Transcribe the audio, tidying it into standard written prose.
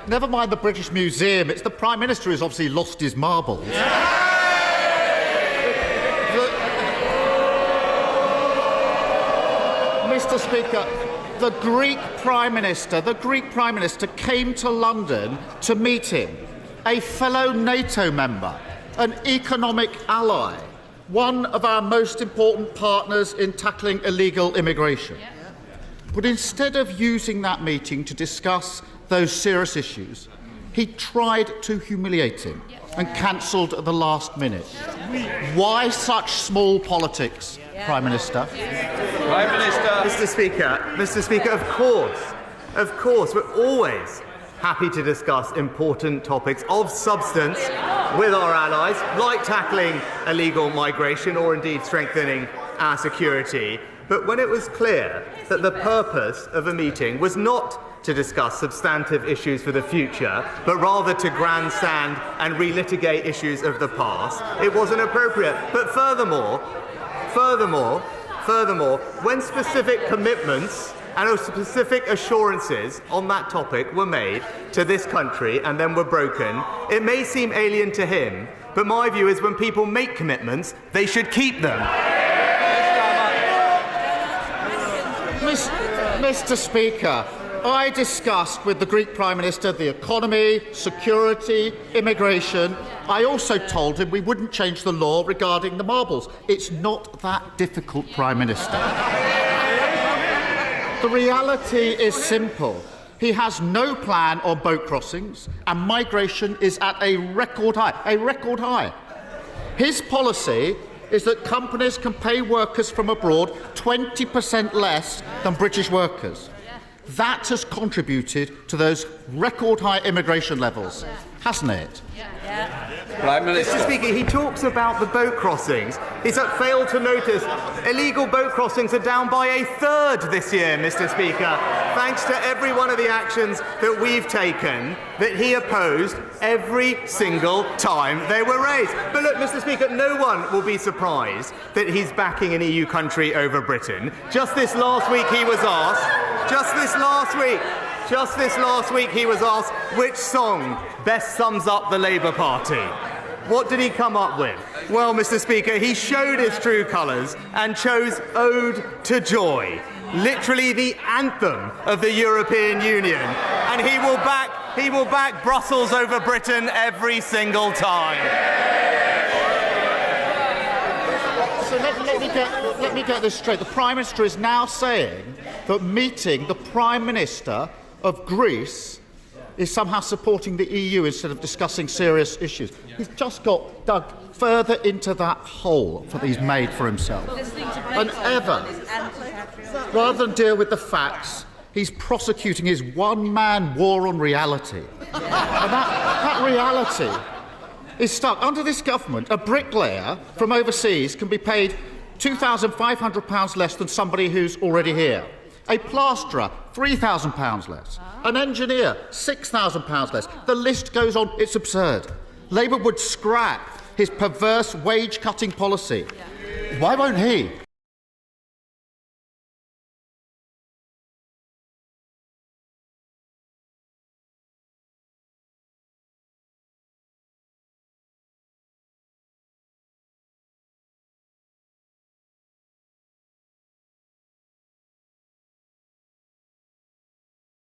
never mind the British Museum, it's the Prime Minister who's obviously lost his marbles. Mr. Speaker, the Greek Prime Minister came to London to meet him, a fellow NATO member, an economic ally, one of our most important partners in tackling illegal immigration. But instead of using that meeting to discuss those serious issues, he tried to humiliate him and cancelled at the last minute. Why such small politics, Prime Minister? Prime Minister. Mr. Speaker, of course, we're always happy to discuss important topics of substance with our allies, like tackling illegal migration or indeed strengthening our security. But when it was clear that the purpose of a meeting was not to discuss substantive issues for the future, but rather to grandstand and relitigate issues of the past, it wasn't appropriate. But furthermore, when specific commitments and specific assurances on that topic were made to this country and then were broken, it may seem alien to him, but my view is when people make commitments, they should keep them. Mr. Speaker, I discussed with the Greek Prime Minister the economy, security, immigration. I also told him we wouldn't change the law regarding the marbles. It's not that difficult, Prime Minister. The reality is simple. He has no plan on boat crossings, and migration is at a record high. His policy is that companies can pay workers from abroad 20% less than British workers. That has contributed to those record-high immigration levels, hasn't it? Prime Minister. Mr. Speaker, he talks about the boat crossings. He's failed to notice illegal boat crossings are down by a third this year, Mr. Speaker, thanks to every one of the actions that we've taken that he opposed every single time they were raised. But look, Mr. Speaker, no one will be surprised that he's backing an EU country over Britain. Just this last week he was asked which song best sums up the Labour Party. What did he come up with? Well, Mr. Speaker, he showed his true colours and chose Ode to Joy, literally the anthem of the European Union. And he will back Brussels over Britain every single time. So let me get this straight. The Prime Minister is now saying that meeting the Prime Minister of Greece is somehow supporting the EU instead of discussing serious issues. He's just got dug further into that hole that he's made for himself. And ever, rather than deal with the facts, he's prosecuting his one-man war on reality. And that reality is stuck. Under this government, a bricklayer from overseas can be paid £2,500 less than somebody who's already here. A plasterer, £3,000 less. An engineer, £6,000 less. The list goes on. It's absurd. Labour would scrap his perverse wage-cutting policy. Why won't he?